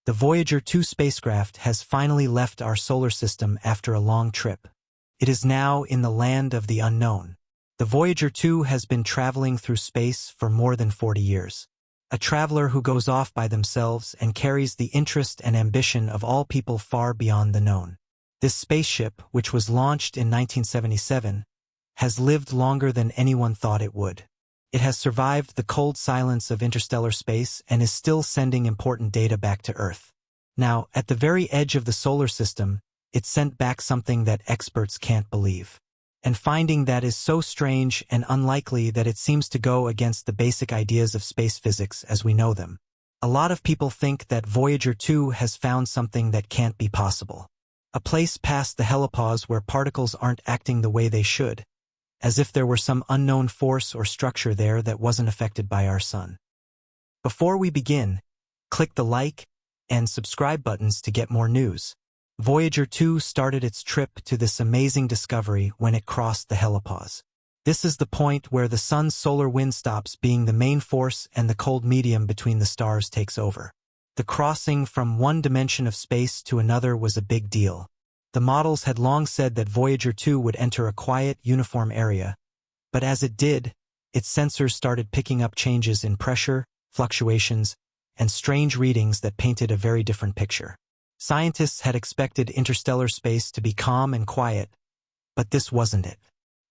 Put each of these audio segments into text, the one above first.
The Voyager 2 spacecraft has finally left our solar system after a long trip. It is now in the land of the unknown. The Voyager 2 has been traveling through space for more than 40 years. A traveler who goes off by themselves and carries the interest and ambition of all people far beyond the known. This spaceship, which was launched in 1977, has lived longer than anyone thought it would. It has survived the cold silence of interstellar space and is still sending important data back to Earth. Now, at the very edge of the solar system, it sent back something that experts can't believe. And finding that is so strange and unlikely that it seems to go against the basic ideas of space physics as we know them. A lot of people think that Voyager 2 has found something that can't be possible. A place past the helipause where particles aren't acting the way they should, as if there were some unknown force or structure there that wasn't affected by our sun. Before we begin, click the like and subscribe buttons to get more news. Voyager 2 started its trip to this amazing discovery when it crossed the helipause. This is the point where the sun's solar wind stops being the main force and the cold medium between the stars takes over. The crossing from one dimension of space to another was a big deal. The models had long said that Voyager 2 would enter a quiet, uniform area, but as it did, its sensors started picking up changes in pressure, fluctuations, and strange readings that painted a very different picture. Scientists had expected interstellar space to be calm and quiet, but this wasn't it.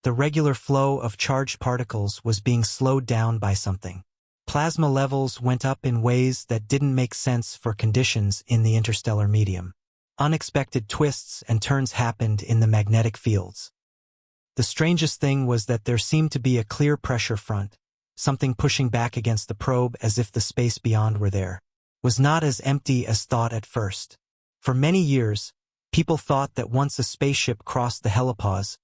The regular flow of charged particles was being slowed down by something. Plasma levels went up in ways that didn't make sense for conditions in the interstellar medium. Unexpected twists and turns happened in the magnetic fields. The strangest thing was that there seemed to be a clear pressure front, something pushing back against the probe as if the space beyond were there. Was not as empty as thought at first. For many years, people thought that once a spaceship crossed the helipause,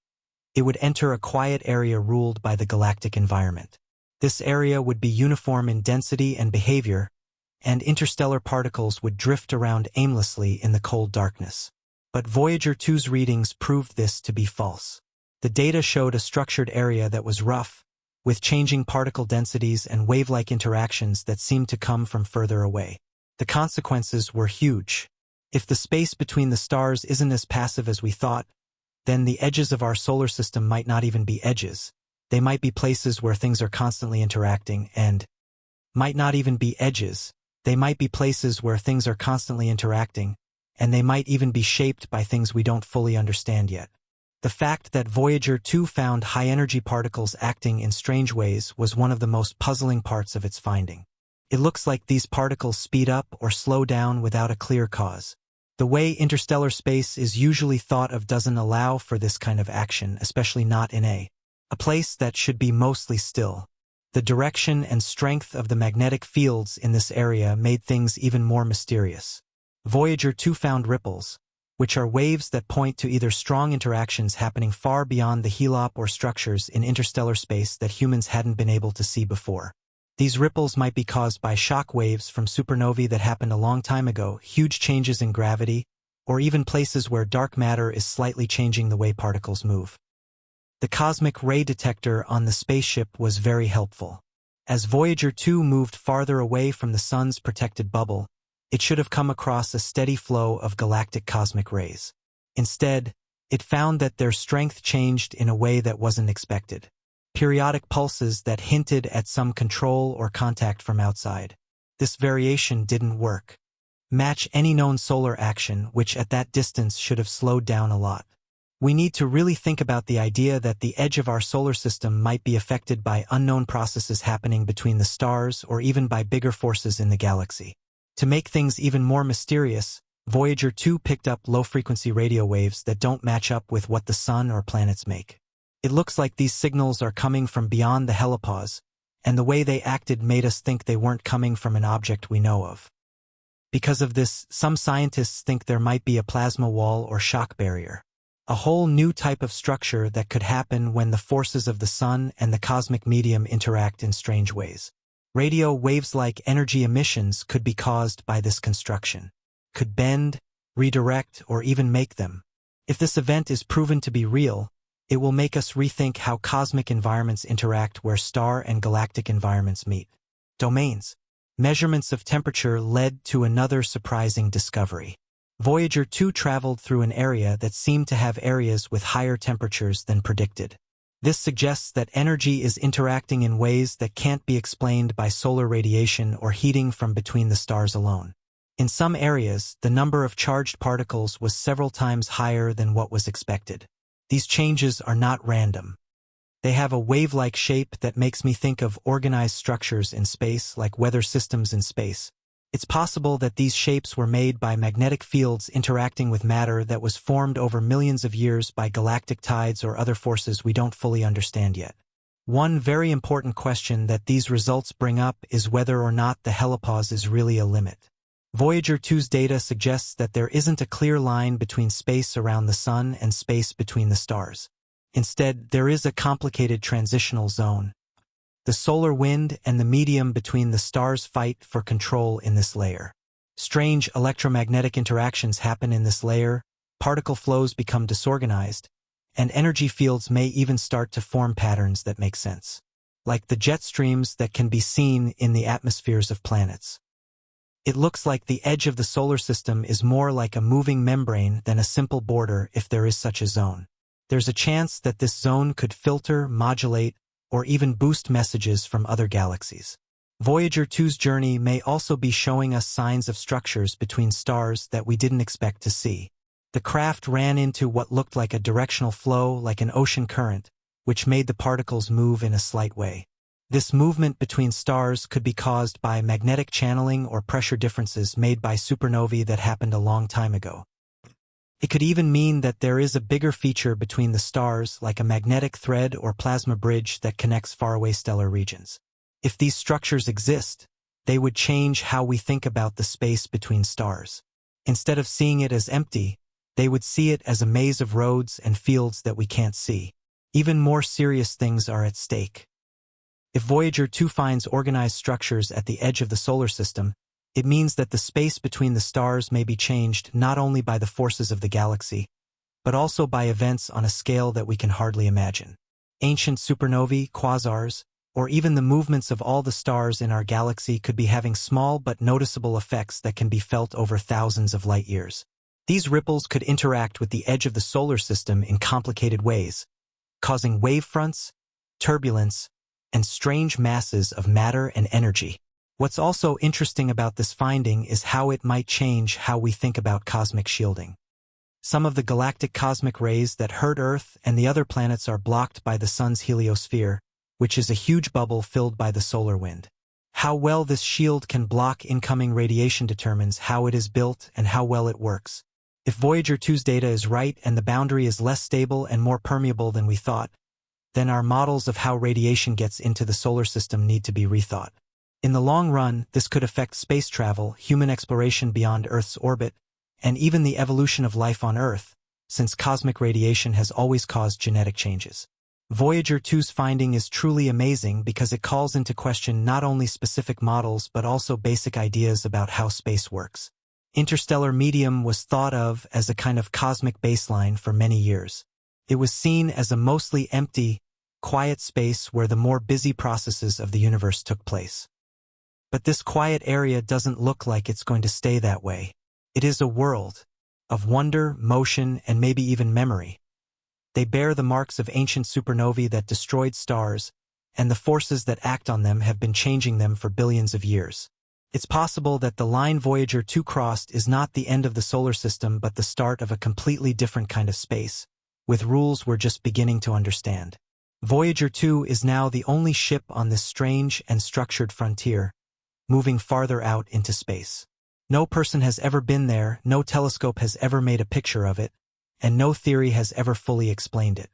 it would enter a quiet area ruled by the galactic environment. This area would be uniform in density and behavior, and interstellar particles would drift around aimlessly in the cold darkness. But Voyager 2's readings proved this to be false. The data showed a structured area that was rough, with changing particle densities and wave-like interactions that seemed to come from further away. The consequences were huge. If the space between the stars isn't as passive as we thought, then the edges of our solar system might not even be edges. They might be places where things are constantly interacting and might not even be edges. They might be places where things are constantly interacting, and they might even be shaped by things we don't fully understand yet. The fact that Voyager 2 found high-energy particles acting in strange ways was one of the most puzzling parts of its finding. It looks like these particles speed up or slow down without a clear cause. The way interstellar space is usually thought of doesn't allow for this kind of action, especially not in a place that should be mostly still. The direction and strength of the magnetic fields in this area made things even more mysterious. Voyager 2 found ripples, which are waves that point to either strong interactions happening far beyond the helop or structures in interstellar space that humans hadn't been able to see before. These ripples might be caused by shock waves from supernovae that happened a long time ago, huge changes in gravity, or even places where dark matter is slightly changing the way particles move. The cosmic ray detector on the spaceship was very helpful. As Voyager 2 moved farther away from the sun's protected bubble, it should have come across a steady flow of galactic cosmic rays. Instead, it found that their strength changed in a way that wasn't expected. Periodic pulses that hinted at some control or contact from outside. This variation didn't work. Match any known solar action, which at that distance should have slowed down a lot. We need to really think about the idea that the edge of our solar system might be affected by unknown processes happening between the stars or even by bigger forces in the galaxy. To make things even more mysterious, Voyager 2 picked up low-frequency radio waves that don't match up with what the sun or planets make. It looks like these signals are coming from beyond the helipause, and the way they acted made us think they weren't coming from an object we know of. Because of this, some scientists think there might be a plasma wall or shock barrier. A whole new type of structure that could happen when the forces of the sun and the cosmic medium interact in strange ways. Radio waves-like energy emissions could be caused by this construction. Could bend, redirect, or even make them. If this event is proven to be real, it will make us rethink how cosmic environments interact where star and galactic environments meet. Domains. Measurements of temperature led to another surprising discovery. Voyager 2 traveled through an area that seemed to have areas with higher temperatures than predicted. This suggests that energy is interacting in ways that can't be explained by solar radiation or heating from between the stars alone. In some areas, the number of charged particles was several times higher than what was expected. These changes are not random. They have a wave-like shape that makes me think of organized structures in space, like weather systems in space. It's possible that these shapes were made by magnetic fields interacting with matter that was formed over millions of years by galactic tides or other forces we don't fully understand yet. One very important question that these results bring up is whether or not the helipause is really a limit. Voyager 2's data suggests that there isn't a clear line between space around the Sun and space between the stars. Instead, there is a complicated transitional zone. The solar wind and the medium between the stars fight for control in this layer. Strange electromagnetic interactions happen in this layer, particle flows become disorganized, and energy fields may even start to form patterns that make sense, like the jet streams that can be seen in the atmospheres of planets. It looks like the edge of the solar system is more like a moving membrane than a simple border if there is such a zone. There's a chance that this zone could filter, modulate, or even boost messages from other galaxies. Voyager 2's journey may also be showing us signs of structures between stars that we didn't expect to see. The craft ran into what looked like a directional flow, like an ocean current, which made the particles move in a slight way. This movement between stars could be caused by magnetic channeling or pressure differences made by supernovae that happened a long time ago. It could even mean that there is a bigger feature between the stars, like a magnetic thread or plasma bridge that connects faraway stellar regions. If these structures exist, they would change how we think about the space between stars. Instead of seeing it as empty, they would see it as a maze of roads and fields that we can't see. Even more serious things are at stake. If Voyager 2 finds organized structures at the edge of the solar system, it means that the space between the stars may be changed not only by the forces of the galaxy, but also by events on a scale that we can hardly imagine. Ancient supernovae, quasars, or even the movements of all the stars in our galaxy could be having small but noticeable effects that can be felt over thousands of light years. These ripples could interact with the edge of the solar system in complicated ways, causing wave fronts, turbulence, and strange masses of matter and energy. What's also interesting about this finding is how it might change how we think about cosmic shielding. Some of the galactic cosmic rays that hurt Earth and the other planets are blocked by the Sun's heliosphere, which is a huge bubble filled by the solar wind. How well this shield can block incoming radiation determines how it is built and how well it works. If Voyager 2's data is right and the boundary is less stable and more permeable than we thought, then our models of how radiation gets into the solar system need to be rethought. In the long run, this could affect space travel, human exploration beyond Earth's orbit, and even the evolution of life on Earth, since cosmic radiation has always caused genetic changes. Voyager 2's finding is truly amazing because it calls into question not only specific models but also basic ideas about how space works. Interstellar medium was thought of as a kind of cosmic baseline for many years. It was seen as a mostly empty, quiet space where the more busy processes of the universe took place. But this quiet area doesn't look like it's going to stay that way. It is a world of wonder, motion, and maybe even memory. They bear the marks of ancient supernovae that destroyed stars, and the forces that act on them have been changing them for billions of years. It's possible that the line Voyager 2 crossed is not the end of the solar system but the start of a completely different kind of space, with rules we're just beginning to understand. Voyager 2 is now the only ship on this strange and structured frontier, moving farther out into space. No person has ever been there, no telescope has ever made a picture of it, and no theory has ever fully explained it.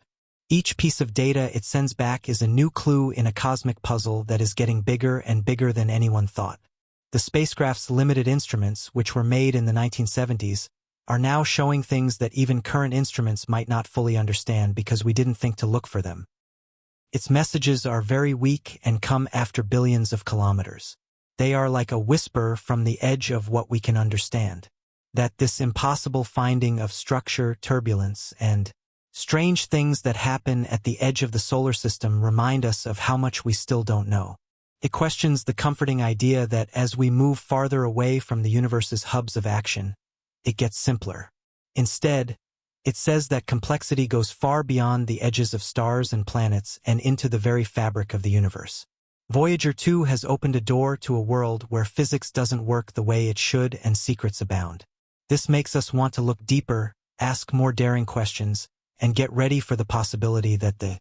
Each piece of data it sends back is a new clue in a cosmic puzzle that is getting bigger and bigger than anyone thought. The spacecraft's limited instruments, which were made in the 1970s, are now showing things that even current instruments might not fully understand because we didn't think to look for them. Its messages are very weak and come after billions of kilometers. They are like a whisper from the edge of what we can understand. That this impossible finding of structure, turbulence, and strange things that happen at the edge of the solar system remind us of how much we still don't know. It questions the comforting idea that as we move farther away from the universe's hubs of action, it gets simpler. Instead, it says that complexity goes far beyond the edges of stars and planets and into the very fabric of the universe. Voyager 2 has opened a door to a world where physics doesn't work the way it should and secrets abound. This makes us want to look deeper, ask more daring questions, and get ready for the possibility that the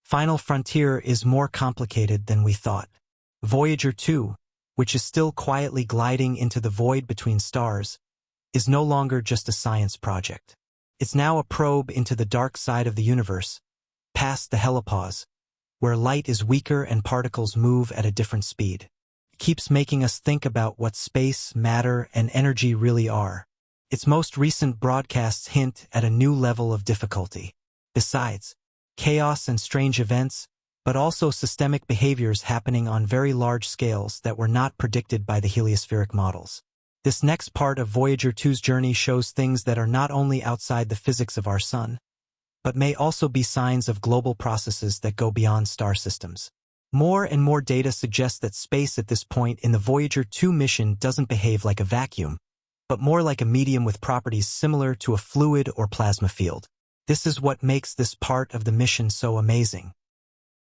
final frontier is more complicated than we thought. Voyager 2, which is still quietly gliding into the void between stars, is no longer just a science project. It's now a probe into the dark side of the universe, past the helipause, where light is weaker and particles move at a different speed. It keeps making us think about what space, matter, and energy really are. Its most recent broadcasts hint at a new level of difficulty. Besides, chaos and strange events, but also systemic behaviors happening on very large scales that were not predicted by the heliospheric models. This next part of Voyager 2's journey shows things that are not only outside the physics of our sun, but may also be signs of global processes that go beyond star systems. More and more data suggests that space at this point in the Voyager 2 mission doesn't behave like a vacuum, but more like a medium with properties similar to a fluid or plasma field. This is what makes this part of the mission so amazing.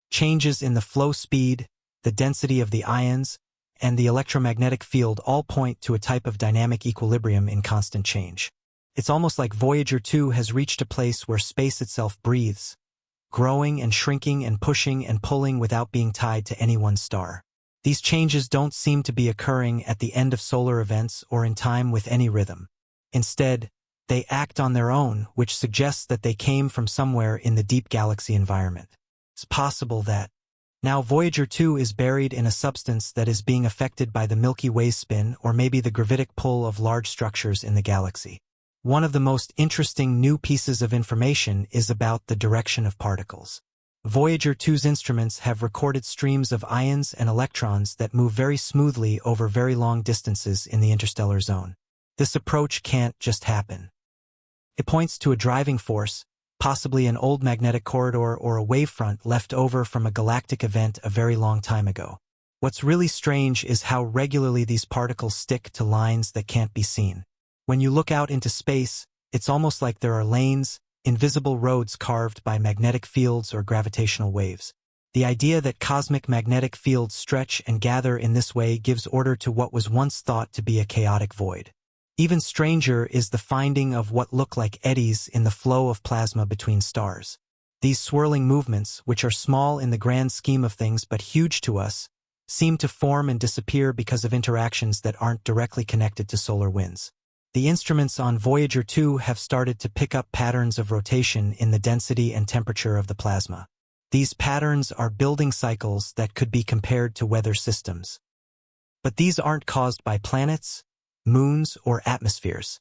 Changes in the flow speed, the density of the ions, and the electromagnetic field all point to a type of dynamic equilibrium in constant change. It's almost like Voyager 2 has reached a place where space itself breathes, growing and shrinking and pushing and pulling without being tied to any one star. These changes don't seem to be occurring at the end of solar events or in time with any rhythm. Instead, they act on their own, which suggests that they came from somewhere in the deep galaxy environment. It's possible that now Voyager 2 is buried in a substance that is being affected by the Milky Way's spin or maybe the gravitic pull of large structures in the galaxy. One of the most interesting new pieces of information is about the direction of particles. Voyager 2's instruments have recorded streams of ions and electrons that move very smoothly over very long distances in the interstellar zone. This approach can't just happen. It points to a driving force, possibly an old magnetic corridor or a wavefront left over from a galactic event a very long time ago. What's really strange is how regularly these particles stick to lines that can't be seen. When you look out into space, it's almost like there are lanes, invisible roads carved by magnetic fields or gravitational waves. The idea that cosmic magnetic fields stretch and gather in this way gives order to what was once thought to be a chaotic void. Even stranger is the finding of what look like eddies in the flow of plasma between stars. These swirling movements, which are small in the grand scheme of things but huge to us, seem to form and disappear because of interactions that aren't directly connected to solar winds. The instruments on Voyager 2 have started to pick up patterns of rotation in the density and temperature of the plasma. These patterns are building cycles that could be compared to weather systems. But these aren't caused by planets, moons, or atmospheres.